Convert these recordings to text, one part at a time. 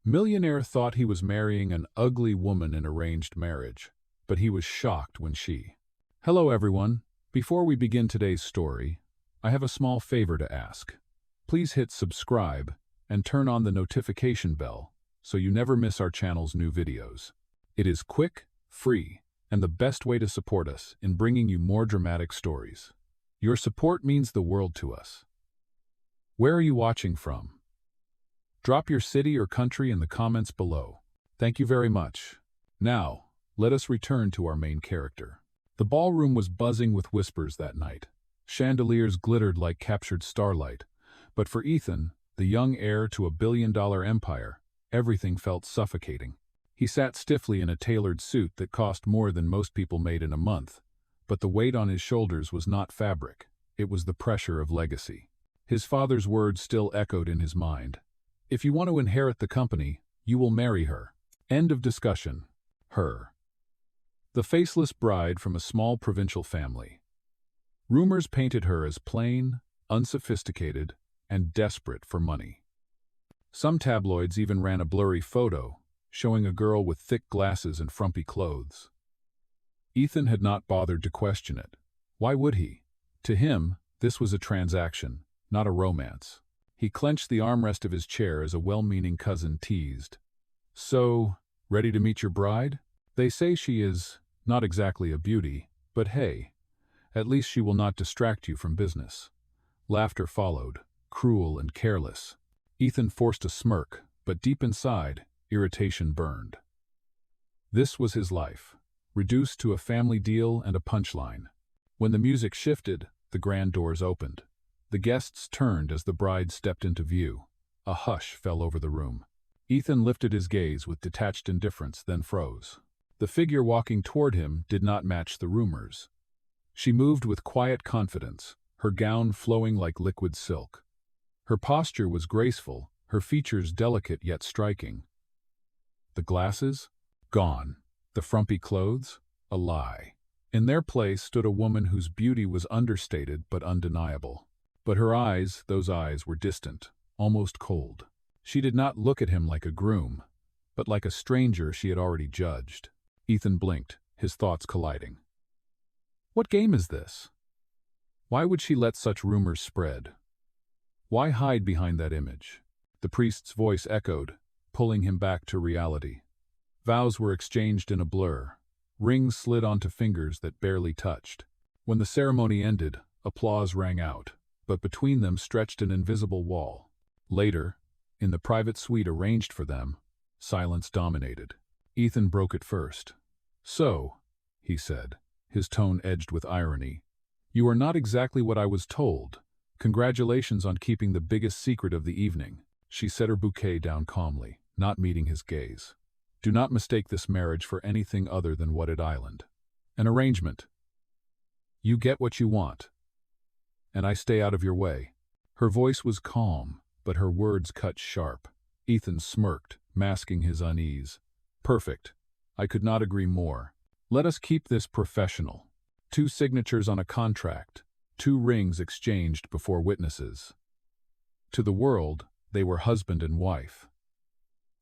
Millionaire thought he was marrying an ugly woman in arranged marriage, but he was shocked when she... Hello everyone. Before we begin today's story, I have a small favor to ask. Please hit subscribe and turn on the notification bell so you never miss our channel's new videos. It is quick, free, and the best way to support us in bringing you more dramatic stories. Your support means the world to us. Where are you watching from? Drop your city or country in the comments below. Thank you very much. Now, let us return to our main character. The ballroom was buzzing with whispers that night. Chandeliers glittered like captured starlight. But for Ethan, the young heir to a billion-dollar empire, everything felt suffocating. He sat stiffly in a tailored suit that cost more than most people made in a month. But the weight on his shoulders was not fabric. It was the pressure of legacy. His father's words still echoed in his mind. If you want to inherit the company, you will marry her. End of discussion. Her. The faceless bride from a small provincial family. Rumors painted her as plain, unsophisticated, and desperate for money. Some tabloids even ran a blurry photo, showing a girl with thick glasses and frumpy clothes. Ethan had not bothered to question it. Why would he? To him, this was a transaction, not a romance. He clenched the armrest of his chair as a well-meaning cousin teased. So, ready to meet your bride? They say she is not exactly a beauty, but hey, at least she will not distract you from business. Laughter followed, cruel and careless. Ethan forced a smirk, but deep inside, irritation burned. This was his life, reduced to a family deal and a punchline. When the music shifted, the grand doors opened. The guests turned as the bride stepped into view. A hush fell over the room. Ethan lifted his gaze with detached indifference, then froze. The figure walking toward him did not match the rumors. She moved with quiet confidence, her gown flowing like liquid silk. Her posture was graceful, her features delicate yet striking. The glasses? Gone. The frumpy clothes? A lie. In their place stood a woman whose beauty was understated but undeniable. But her eyes, those eyes were distant, almost cold. She did not look at him like a groom, but like a stranger she had already judged. Ethan blinked, his thoughts colliding. What game is this? Why would she let such rumors spread? Why hide behind that image? The priest's voice echoed, pulling him back to reality. Vows were exchanged in a blur. Rings slid onto fingers that barely touched. When the ceremony ended, applause rang out. But between them stretched an invisible wall. Later, in the private suite arranged for them, silence dominated. Ethan broke it first. So, he said, his tone edged with irony, you are not exactly what I was told. Congratulations on keeping the biggest secret of the evening. She set her bouquet down calmly, not meeting his gaze. Do not mistake this marriage for anything other than what it island. An arrangement. You get what you want. And I stay out of your way. Her voice was calm, but her words cut sharp. Ethan smirked, masking his unease. Perfect. I could not agree more. Let us keep this professional. 2 signatures on a contract, 2 rings exchanged before witnesses. To the world, they were husband and wife.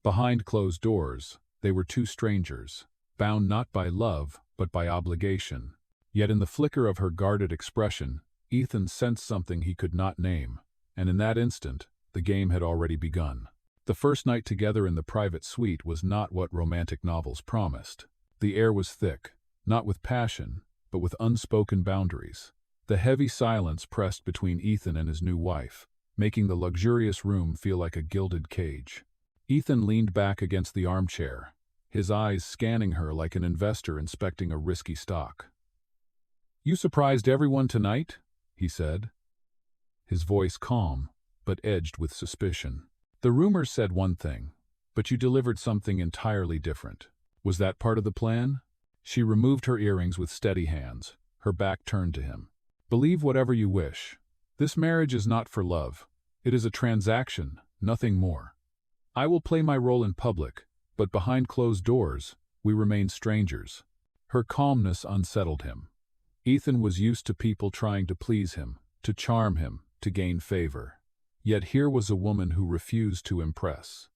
Behind closed doors, they were 2 strangers, bound not by love, but by obligation. Yet in the flicker of her guarded expression, Ethan sensed something he could not name, and in that instant, the game had already begun. The first night together in the private suite was not what romantic novels promised. The air was thick, not with passion, but with unspoken boundaries. The heavy silence pressed between Ethan and his new wife, making the luxurious room feel like a gilded cage. Ethan leaned back against the armchair, his eyes scanning her like an investor inspecting a risky stock. You surprised everyone tonight? He said, his voice calm, but edged with suspicion. The rumors said one thing, but you delivered something entirely different. Was that part of the plan? She removed her earrings with steady hands, her back turned to him. Believe whatever you wish. This marriage is not for love. It is a transaction, nothing more. I will play my role in public, but behind closed doors, we remain strangers. Her calmness unsettled him. Ethan was used to people trying to please him, to charm him, to gain favor. Yet here was a woman who refused to impress.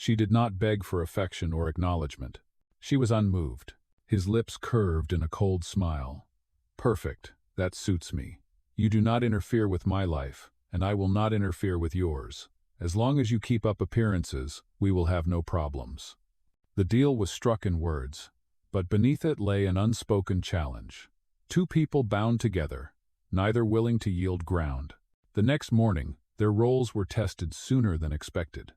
She did not beg for affection or acknowledgement. She was unmoved. His lips curved in a cold smile. "Perfect, that suits me. You do not interfere with my life, and I will not interfere with yours. As long as you keep up appearances, we will have no problems." The deal was struck in words, but beneath it lay an unspoken challenge. Two people bound together, neither willing to yield ground. The next morning, their roles were tested sooner than expected.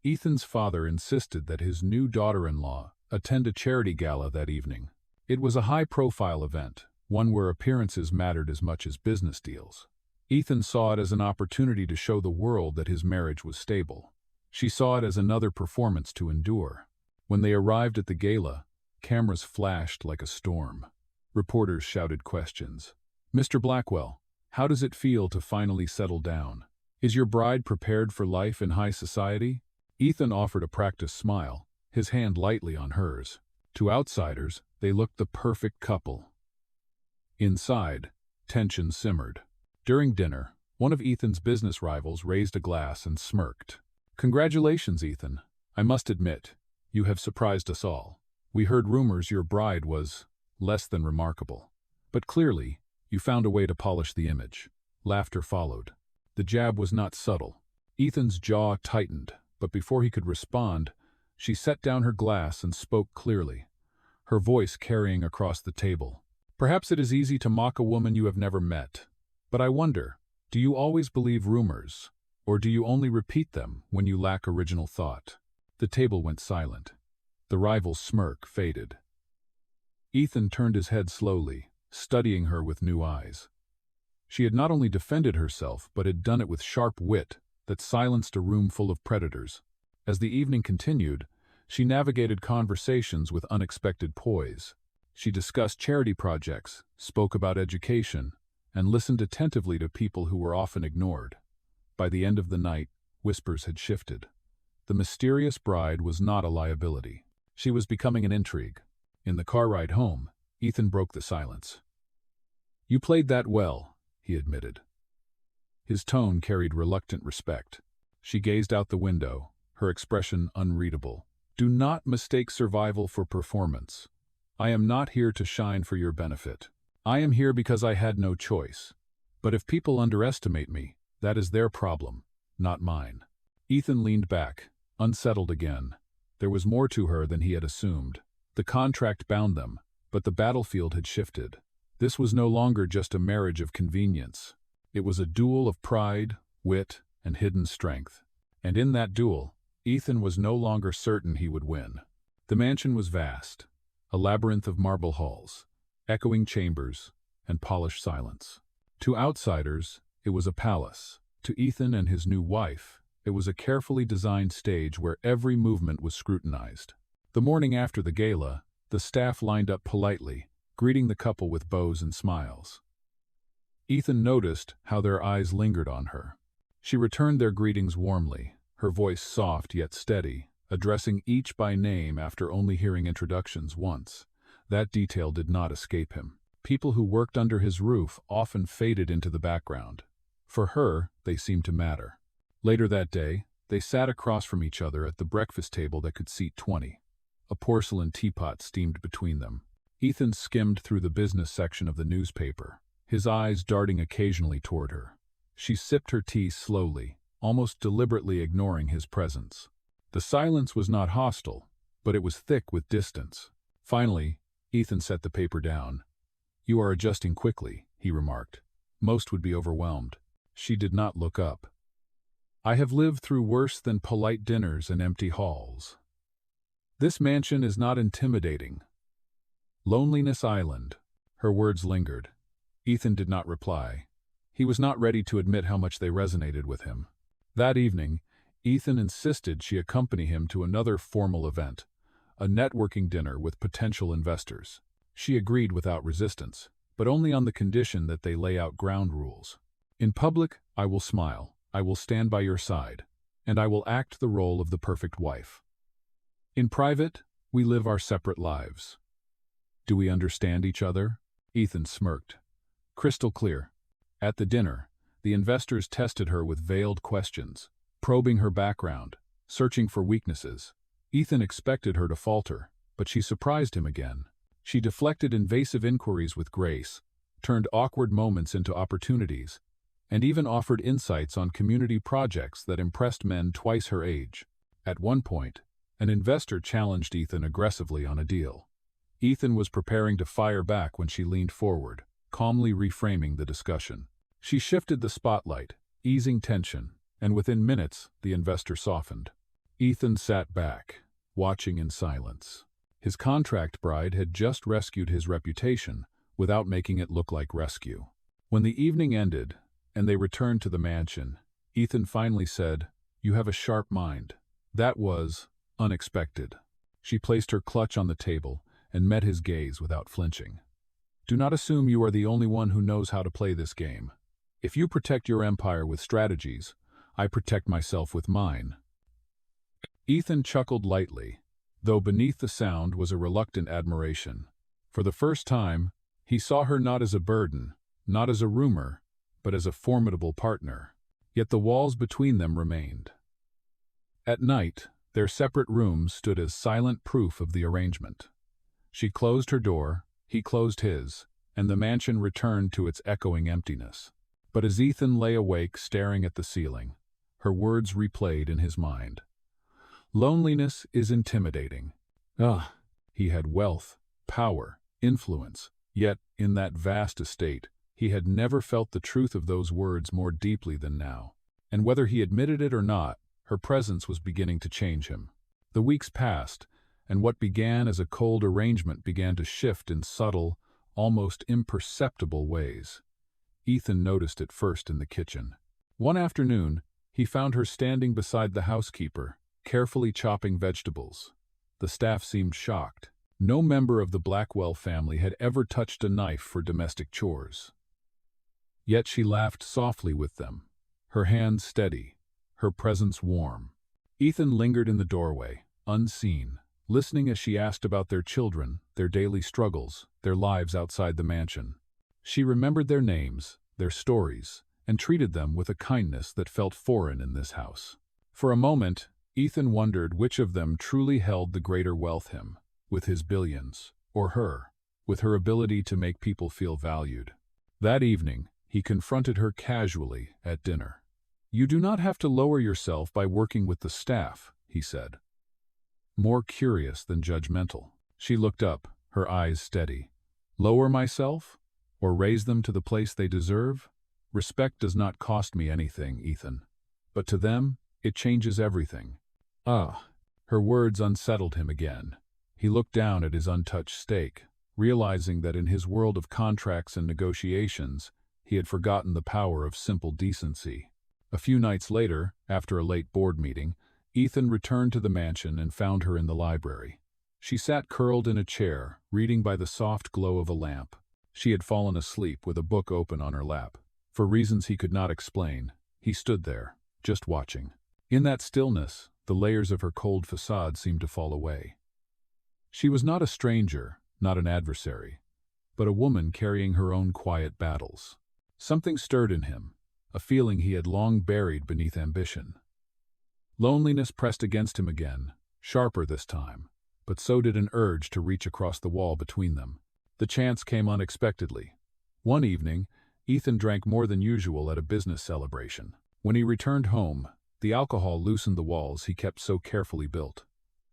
Ethan's father insisted that his new daughter-in-law attend a charity gala that evening. It was a high-profile event, one where appearances mattered as much as business deals. Ethan saw it as an opportunity to show the world that his marriage was stable. She saw it as another performance to endure. When they arrived at the gala, cameras flashed like a storm. Reporters shouted questions. "Mr. Blackwell, how does it feel to finally settle down? Is your bride prepared for life in high society?" Ethan offered a practiced smile, his hand lightly on hers. To outsiders, they looked the perfect couple. Inside, tension simmered. During dinner, one of Ethan's business rivals raised a glass and smirked. "Congratulations, Ethan. I must admit, you have surprised us all. We heard rumors your bride was less than remarkable. But clearly, you found a way to polish the image." Laughter followed. The jab was not subtle. Ethan's jaw tightened, but before he could respond, she set down her glass and spoke clearly, her voice carrying across the table. "Perhaps it is easy to mock a woman you have never met. But I wonder, do you always believe rumors, or do you only repeat them when you lack original thought?" The table went silent. The rival's smirk faded. Ethan turned his head slowly, studying her with new eyes. She had not only defended herself, but had done it with sharp wit that silenced a room full of predators. As the evening continued, she navigated conversations with unexpected poise. She discussed charity projects, spoke about education, and listened attentively to people who were often ignored. By the end of the night, whispers had shifted. The mysterious bride was not a liability. She was becoming an intrigue. In the car ride home, Ethan broke the silence. "You played that well," he admitted. His tone carried reluctant respect. She gazed out the window, her expression unreadable. "Do not mistake survival for performance. I am not here to shine for your benefit. I am here because I had no choice. But if people underestimate me, that is their problem, not mine." Ethan leaned back, unsettled again. There was more to her than he had assumed. The contract bound them, but the battlefield had shifted. This was no longer just a marriage of convenience. It was a duel of pride, wit, and hidden strength. And in that duel, Ethan was no longer certain he would win. The mansion was vast, a labyrinth of marble halls, echoing chambers, and polished silence. To outsiders, it was a palace. To Ethan and his new wife, it was a carefully designed stage where every movement was scrutinized. The morning after the gala, the staff lined up politely, greeting the couple with bows and smiles. Ethan noticed how their eyes lingered on her. She returned their greetings warmly, her voice soft yet steady, addressing each by name after only hearing introductions once. That detail did not escape him. People who worked under his roof often faded into the background. For her, they seemed to matter. Later that day, they sat across from each other at the breakfast table that could seat 20. A porcelain teapot steamed between them. Ethan skimmed through the business section of the newspaper, his eyes darting occasionally toward her. She sipped her tea slowly, almost deliberately ignoring his presence. The silence was not hostile, but it was thick with distance. Finally, Ethan set the paper down. "You are adjusting quickly," he remarked. "Most would be overwhelmed." She did not look up. "I have lived through worse than polite dinners and empty halls. This mansion is not intimidating. Loneliness Island." Her words lingered. Ethan did not reply. He was not ready to admit how much they resonated with him. That evening, Ethan insisted she accompany him to another formal event, a networking dinner with potential investors. She agreed without resistance, but only on the condition that they lay out ground rules. "In public, I will smile, I will stand by your side, and I will act the role of the perfect wife. In private, we live our separate lives. Do we understand each other?" Ethan smirked. Crystal clear. At the dinner, the investors tested her with veiled questions, probing her background, searching for weaknesses. Ethan expected her to falter, but she surprised him again. She deflected invasive inquiries with grace, turned awkward moments into opportunities, and even offered insights on community projects that impressed men twice her age. At one point, an investor challenged Ethan aggressively on a deal. Ethan was preparing to fire back when she leaned forward, calmly reframing the discussion. She shifted the spotlight, easing tension, and within minutes, the investor softened. Ethan sat back, watching in silence. His contract bride had just rescued his reputation without making it look like rescue. When the evening ended and they returned to the mansion, Ethan finally said, "You have a sharp mind." That was unexpected. She placed her clutch on the table and met his gaze without flinching. "Do not assume you are the only one who knows how to play this game. If you protect your empire with strategies, I protect myself with mine." Ethan chuckled lightly, though beneath the sound was a reluctant admiration. For the first time, he saw her not as a burden, not as a rumor, but as a formidable partner. Yet the walls between them remained. At night, their separate rooms stood as silent proof of the arrangement. She closed her door, he closed his, and the mansion returned to its echoing emptiness. But as Ethan lay awake staring at the ceiling, her words replayed in his mind. Loneliness is intimidating. He had wealth, power, influence, yet, in that vast estate, he had never felt the truth of those words more deeply than now. And whether he admitted it or not, her presence was beginning to change him. The weeks passed, and what began as a cold arrangement began to shift in subtle, almost imperceptible ways. Ethan noticed it first in the kitchen. One afternoon, he found her standing beside the housekeeper, carefully chopping vegetables. The staff seemed shocked. No member of the Blackwell family had ever touched a knife for domestic chores. Yet she laughed softly with them, her hands steady, her presence warm. Ethan lingered in the doorway, unseen, listening as she asked about their children, their daily struggles, their lives outside the mansion. She remembered their names, their stories, and treated them with a kindness that felt foreign in this house. For a moment, Ethan wondered which of them truly held the greater wealth, him, with his billions, or her, with her ability to make people feel valued. That evening, he confronted her casually at dinner. "You do not have to lower yourself by working with the staff," he said. More curious than judgmental. She looked up, her eyes steady. "Lower myself? Or raise them to the place they deserve? Respect does not cost me anything, Ethan. But to them, it changes everything." Her words unsettled him again. He looked down at his untouched steak, realizing that in his world of contracts and negotiations, he had forgotten the power of simple decency. A few nights later, after a late board meeting, Ethan returned to the mansion and found her in the library. She sat curled in a chair, reading by the soft glow of a lamp. She had fallen asleep with a book open on her lap. For reasons he could not explain, he stood there, just watching. In that stillness, the layers of her cold facade seemed to fall away. She was not a stranger, not an adversary, but a woman carrying her own quiet battles. Something stirred in him, a feeling he had long buried beneath ambition. Loneliness pressed against him again, sharper this time, but so did an urge to reach across the wall between them. The chance came unexpectedly. One evening, Ethan drank more than usual at a business celebration. When he returned home, the alcohol loosened the walls he kept so carefully built.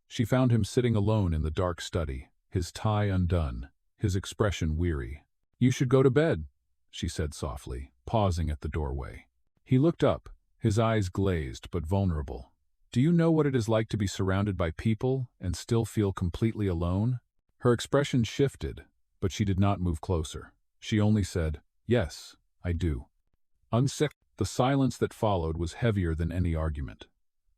She found him sitting alone in the dark study, his tie undone, his expression weary. "You should go to bed," she said softly, pausing at the doorway. He looked up, his eyes glazed but vulnerable. "Do you know what it is like to be surrounded by people and still feel completely alone?" Her expression shifted, but she did not move closer. She only said, "Yes, I do." The silence that followed was heavier than any argument.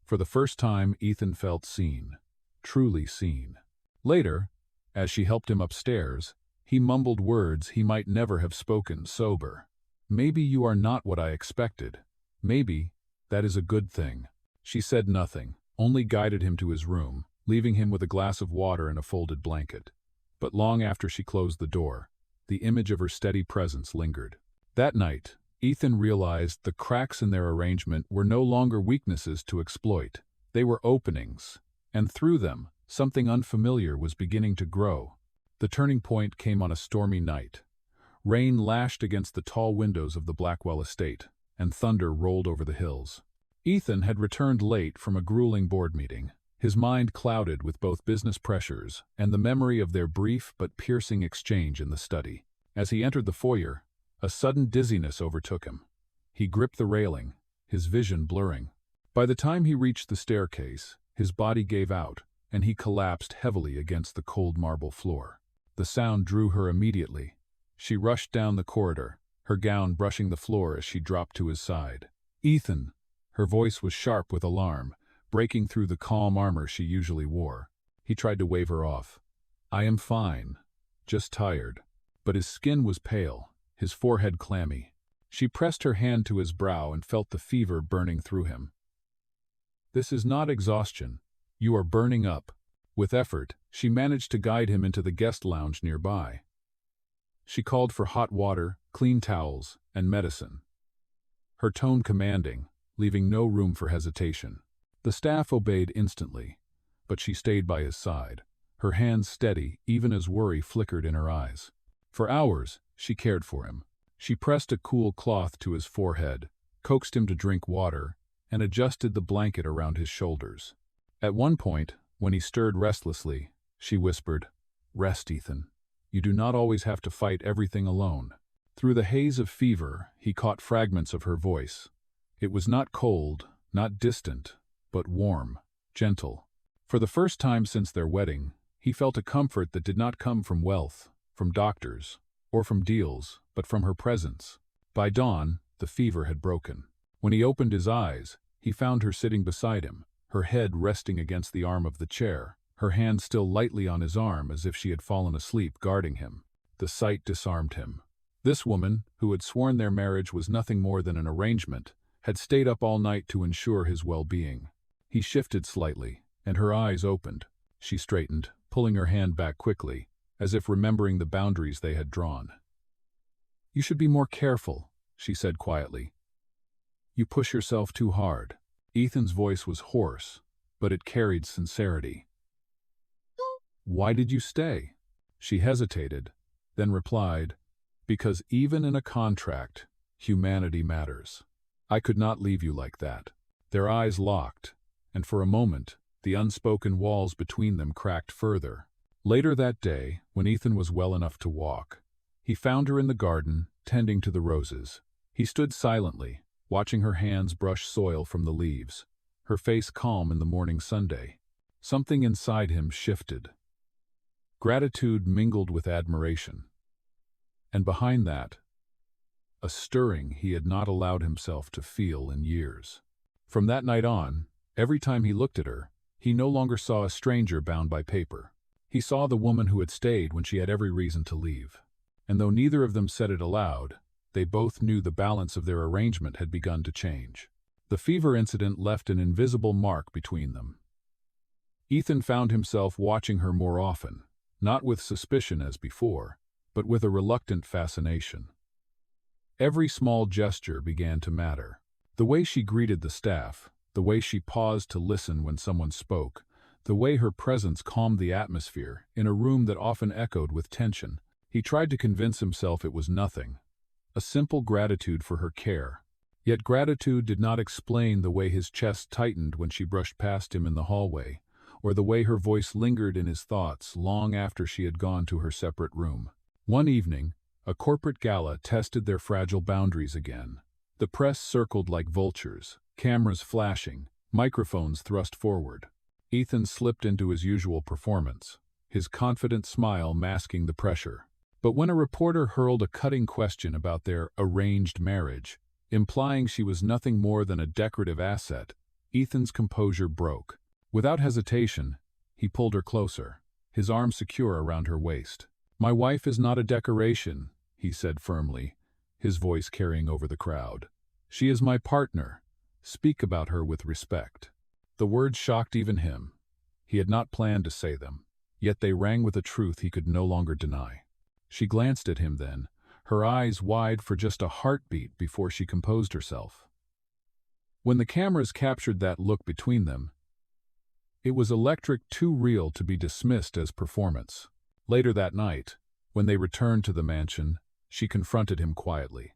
For the first time, Ethan felt seen, truly seen. Later, as she helped him upstairs, he mumbled words he might never have spoken sober. "Maybe you are not what I expected. Maybe that is a good thing." She said nothing, only guided him to his room, leaving him with a glass of water and a folded blanket. But long after she closed the door, the image of her steady presence lingered. That night, Ethan realized the cracks in their arrangement were no longer weaknesses to exploit. They were openings, and through them, something unfamiliar was beginning to grow. The turning point came on a stormy night. Rain lashed against the tall windows of the Blackwell estate, and thunder rolled over the hills. Ethan had returned late from a grueling board meeting, his mind clouded with both business pressures and the memory of their brief but piercing exchange in the study. As he entered the foyer, a sudden dizziness overtook him. He gripped the railing, his vision blurring. By the time he reached the staircase, his body gave out, and he collapsed heavily against the cold marble floor. The sound drew her immediately. She rushed down the corridor, her gown brushing the floor as she dropped to his side. "Ethan!" Her voice was sharp with alarm, breaking through the calm armor she usually wore. He tried to wave her off. "I am fine. Just tired." But his skin was pale, his forehead clammy. She pressed her hand to his brow and felt the fever burning through him. "This is not exhaustion. You are burning up." With effort, she managed to guide him into the guest lounge nearby. She called for hot water, clean towels, and medicine. Her tone commanding, leaving no room for hesitation. The staff obeyed instantly, but she stayed by his side, her hands steady even as worry flickered in her eyes. For hours, she cared for him. She pressed a cool cloth to his forehead, coaxed him to drink water, and adjusted the blanket around his shoulders. At one point, when he stirred restlessly, she whispered, "Rest, Ethan. You do not always have to fight everything alone." Through the haze of fever, he caught fragments of her voice. It was not cold, not distant, but warm, gentle. For the first time since their wedding, he felt a comfort that did not come from wealth, from doctors, or from deals, but from her presence. By dawn, the fever had broken. When he opened his eyes, he found her sitting beside him, her head resting against the arm of the chair, her hand still lightly on his arm as if she had fallen asleep guarding him. The sight disarmed him. This woman, who had sworn their marriage was nothing more than an arrangement, had stayed up all night to ensure his well-being. He shifted slightly, and her eyes opened. She straightened, pulling her hand back quickly, as if remembering the boundaries they had drawn. "You should be more careful," she said quietly. "You push yourself too hard." Ethan's voice was hoarse, but it carried sincerity. "Why did you stay?" She hesitated, then replied, "Because even in a contract, humanity matters. I could not leave you like that." Their eyes locked, and for a moment, the unspoken walls between them cracked further. Later that day, when Ethan was well enough to walk, he found her in the garden, tending to the roses. He stood silently, watching her hands brush soil from the leaves, her face calm in the morning sunday. Something inside him shifted. Gratitude mingled with admiration. And behind that, a stirring he had not allowed himself to feel in years. From that night on, every time he looked at her, he no longer saw a stranger bound by paper. He saw the woman who had stayed when she had every reason to leave. And though neither of them said it aloud, they both knew the balance of their arrangement had begun to change. The fever incident left an invisible mark between them. Ethan found himself watching her more often, not with suspicion as before, but with a reluctant fascination. Every small gesture began to matter. The way she greeted the staff, the way she paused to listen when someone spoke, the way her presence calmed the atmosphere in a room that often echoed with tension. He tried to convince himself it was nothing, a simple gratitude for her care. Yet gratitude did not explain the way his chest tightened when she brushed past him in the hallway, or the way her voice lingered in his thoughts long after she had gone to her separate room. One evening, a corporate gala tested their fragile boundaries again. The press circled like vultures, cameras flashing, microphones thrust forward. Ethan slipped into his usual performance, his confident smile masking the pressure. But when a reporter hurled a cutting question about their arranged marriage, implying she was nothing more than a decorative asset, Ethan's composure broke. Without hesitation, he pulled her closer, his arm secure around her waist. "My wife is not a decoration," he said firmly, his voice carrying over the crowd. "She is my partner. Speak about her with respect." The words shocked even him. He had not planned to say them, yet they rang with a truth he could no longer deny. She glanced at him then, her eyes wide for just a heartbeat before she composed herself. When the cameras captured that look between them, It was electric, too real to be dismissed as performance. Later that night, when they returned to the mansion, she confronted him quietly.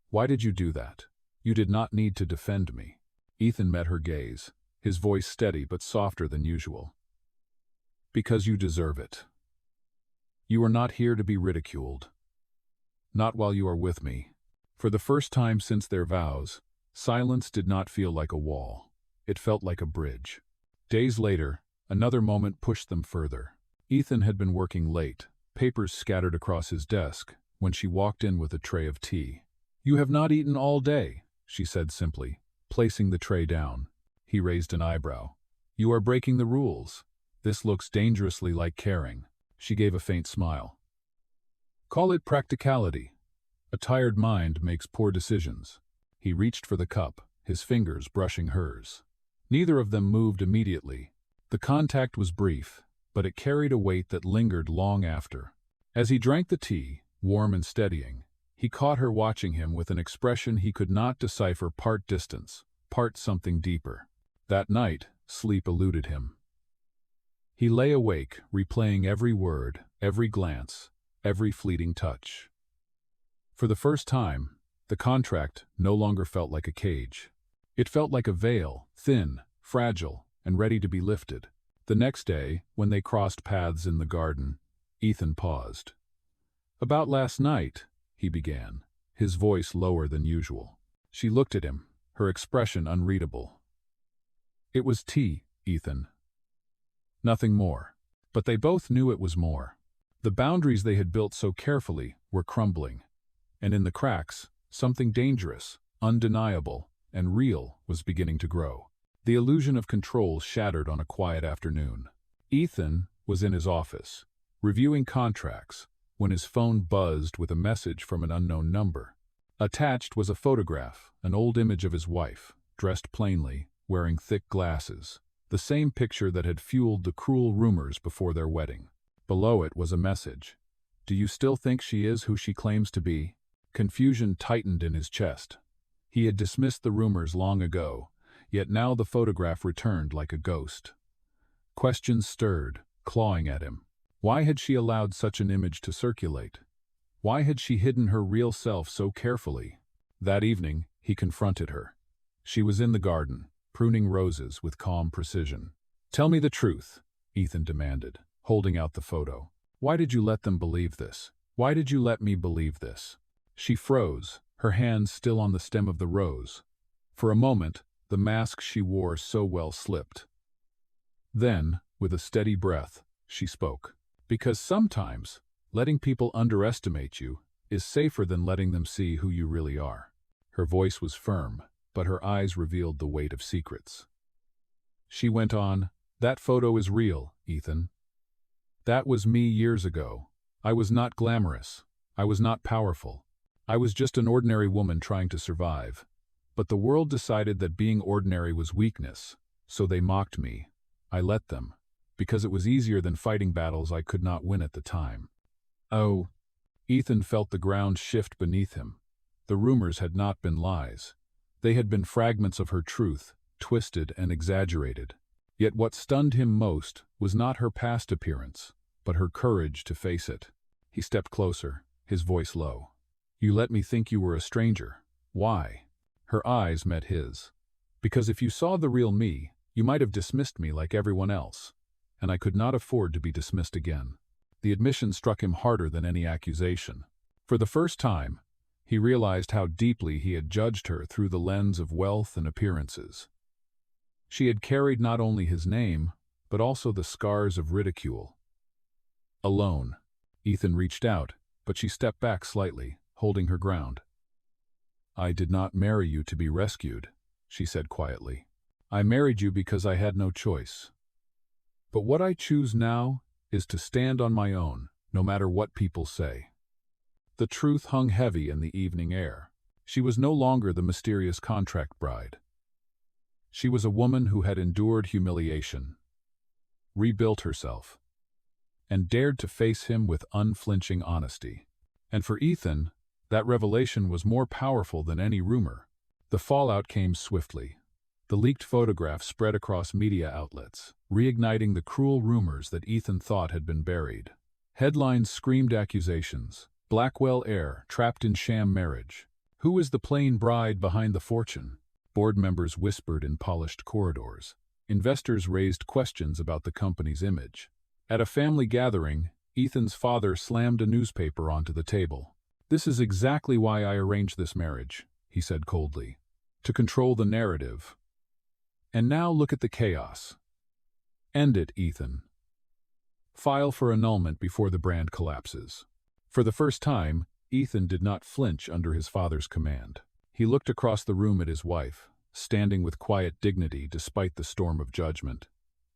"Why did you do that? You did not need to defend me." Ethan met her gaze, his voice steady but softer than usual. "Because you deserve it. You are not here to be ridiculed. Not while you are with me." For the first time since their vows, silence did not feel like a wall. It felt like a bridge. Days later, another moment pushed them further. Ethan had been working late, papers scattered across his desk, when she walked in with a tray of tea. "You have not eaten all day," she said simply, placing the tray down. He raised an eyebrow. "You are breaking the rules. This looks dangerously like caring." She gave a faint smile. "Call it practicality. A tired mind makes poor decisions." He reached for the cup, his fingers brushing hers. Neither of them moved immediately. The contact was brief, but it carried a weight that lingered long after. As he drank the tea, warm and steadying, he caught her watching him with an expression he could not decipher, part distance, part something deeper. That night, sleep eluded him. He lay awake, replaying every word, every glance, every fleeting touch. For the first time, the contract no longer felt like a cage. It felt like a veil, thin, fragile, and ready to be lifted. The next day, when they crossed paths in the garden, Ethan paused. "About last night," he began, his voice lower than usual. She looked at him, her expression unreadable. "It was tea, Ethan. Nothing more." But they both knew it was more. The boundaries they had built so carefully were crumbling, and in the cracks, something dangerous, undeniable, and real was beginning to grow. The illusion of control shattered on a quiet afternoon. Ethan was in his office, reviewing contracts, when his phone buzzed with a message from an unknown number. Attached was a photograph, an old image of his wife, dressed plainly, wearing thick glasses, the same picture that had fueled the cruel rumors before their wedding. Below it was a message. "Do you still think she is who she claims to be?" Confusion tightened in his chest. He had dismissed the rumors long ago, yet now the photograph returned like a ghost. Questions stirred, clawing at him. Why had she allowed such an image to circulate? Why had she hidden her real self so carefully? That evening, he confronted her. She was in the garden, pruning roses with calm precision. "Tell me the truth," Ethan demanded, holding out the photo. "Why did you let them believe this? Why did you let me believe this?" She froze, her hands still on the stem of the rose. For a moment, the mask she wore so well slipped. Then, with a steady breath, she spoke. "Because sometimes, letting people underestimate you is safer than letting them see who you really are." Her voice was firm, but her eyes revealed the weight of secrets. She went on, "That photo is real, Ethan. That was me years ago. I was not glamorous. I was not powerful. I was just an ordinary woman trying to survive. But the world decided that being ordinary was weakness, so they mocked me. I let them, because it was easier than fighting battles I could not win at the time." Oh, Ethan felt the ground shift beneath him. The rumors had not been lies. They had been fragments of her truth, twisted and exaggerated. Yet what stunned him most was not her past appearance, but her courage to face it. He stepped closer, his voice low. "You let me think you were a stranger. Why?" Her eyes met his. "Because if you saw the real me, you might have dismissed me like everyone else, and I could not afford to be dismissed again." The admission struck him harder than any accusation. For the first time, he realized how deeply he had judged her through the lens of wealth and appearances. She had carried not only his name, but also the scars of ridicule. Alone, Ethan reached out, but she stepped back slightly, holding her ground. "I did not marry you to be rescued," she said quietly. "I married you because I had no choice. But what I choose now is to stand on my own, no matter what people say." The truth hung heavy in the evening air. She was no longer the mysterious contract bride. She was a woman who had endured humiliation, rebuilt herself, and dared to face him with unflinching honesty. And for Ethan, that revelation was more powerful than any rumor. The fallout came swiftly. The leaked photograph spread across media outlets. reigniting the cruel rumors that Ethan thought had been buried. Headlines screamed accusations. Blackwell heir, trapped in sham marriage. Who is the plain bride behind the fortune? Board members whispered in polished corridors. Investors raised questions about the company's image. At a family gathering, Ethan's father slammed a newspaper onto the table. "This is exactly why I arranged this marriage," he said coldly. "To control the narrative. And now look at the chaos. End it, Ethan. File for annulment before the brand collapses." For the first time, Ethan did not flinch under his father's command. He looked across the room at his wife, standing with quiet dignity despite the storm of judgment.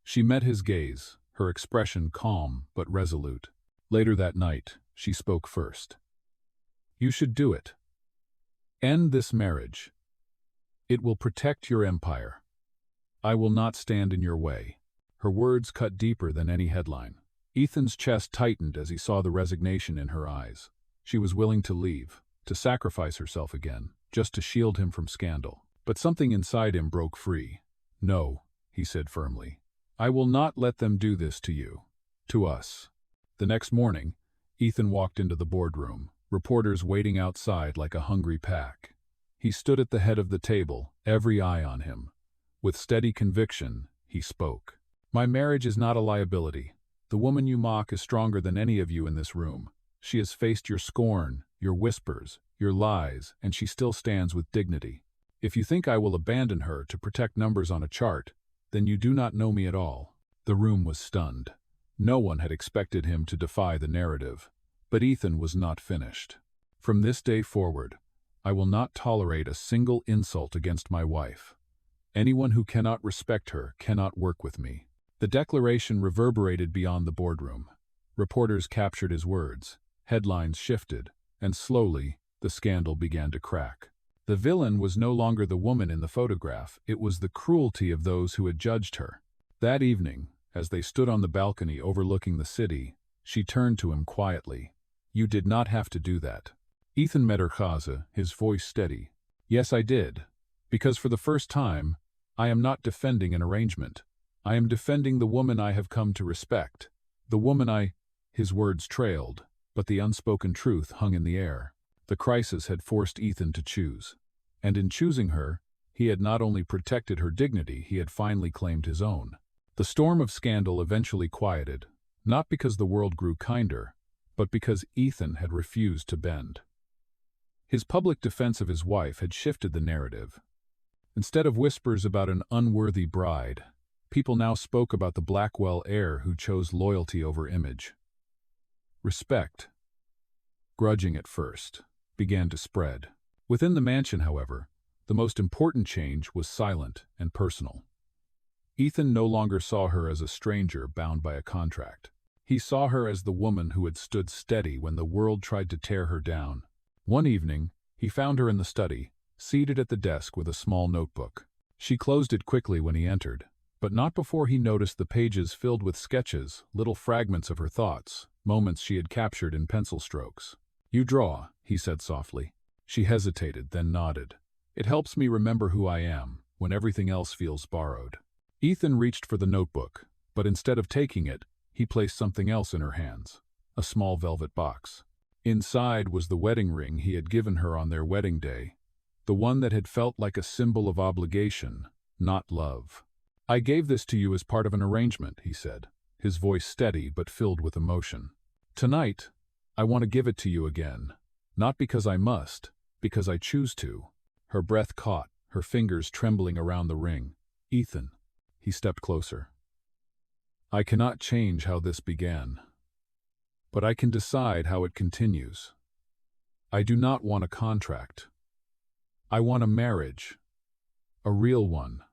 She met his gaze, her expression calm but resolute. Later that night, she spoke first. "You should do it. End this marriage. It will protect your empire. I will not stand in your way." Her words cut deeper than any headline. Ethan's chest tightened as he saw the resignation in her eyes. She was willing to leave, to sacrifice herself again, just to shield him from scandal. But something inside him broke free. "No," he said firmly. "I will not let them do this to you. To us." The next morning, Ethan walked into the boardroom, reporters waiting outside like a hungry pack. He stood at the head of the table, every eye on him. With steady conviction, he spoke. "My marriage is not a liability. The woman you mock is stronger than any of you in this room. She has faced your scorn, your whispers, your lies, and she still stands with dignity. If you think I will abandon her to protect numbers on a chart, then you do not know me at all." The room was stunned. No one had expected him to defy the narrative. But Ethan was not finished. "From this day forward, I will not tolerate a single insult against my wife. Anyone who cannot respect her cannot work with me." The declaration reverberated beyond the boardroom. Reporters captured his words, headlines shifted, and slowly, the scandal began to crack. The villain was no longer the woman in the photograph, it was the cruelty of those who had judged her. That evening, as they stood on the balcony overlooking the city, she turned to him quietly. "You did not have to do that." Ethan met her chaza, his voice steady. "Yes, I did. Because for the first time, I am not defending an arrangement. I am defending the woman I have come to respect. The woman I—" His words trailed, but the unspoken truth hung in the air. The crisis had forced Ethan to choose. And in choosing her, he had not only protected her dignity, he had finally claimed his own. The storm of scandal eventually quieted, not because the world grew kinder, but because Ethan had refused to bend. His public defense of his wife had shifted the narrative. Instead of whispers about an unworthy bride, people now spoke about the Blackwell heir who chose loyalty over image. Respect, grudging at first, began to spread. Within the mansion, however, the most important change was silent and personal. Ethan no longer saw her as a stranger bound by a contract. He saw her as the woman who had stood steady when the world tried to tear her down. One evening, he found her in the study, seated at the desk with a small notebook. She closed it quickly when he entered, but not before he noticed the pages filled with sketches, little fragments of her thoughts, moments she had captured in pencil strokes. "You draw," he said softly. She hesitated, then nodded. "It helps me remember who I am, when everything else feels borrowed." Ethan reached for the notebook, but instead of taking it, he placed something else in her hands, a small velvet box. Inside was the wedding ring he had given her on their wedding day, the one that had felt like a symbol of obligation, not love. "I gave this to you as part of an arrangement," he said, his voice steady but filled with emotion. "Tonight, I want to give it to you again, not because I must, because I choose to." Her breath caught, her fingers trembling around the ring. "Ethan." He stepped closer. "I cannot change how this began, but I can decide how it continues. I do not want a contract. I want a marriage, a real one.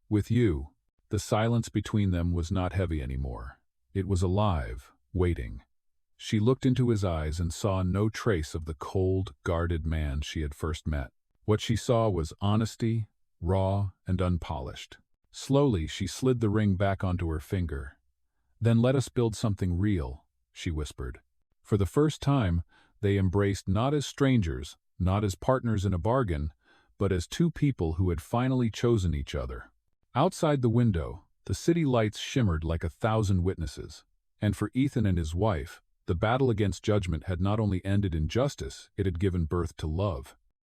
With you." The silence between them was not heavy anymore. It was alive, waiting. She looked into his eyes and saw no trace of the cold, guarded man she had first met. What she saw was honesty, raw and unpolished. Slowly, she slid the ring back onto her finger. "Then let us build something real," she whispered. For the first time, they embraced not as strangers, not as partners in a bargain, but as two people who had finally chosen each other. Outside the window, The city lights shimmered like 1,000 witnesses. And for Ethan and his wife, the battle against judgment had not only ended in justice, it had given birth to love.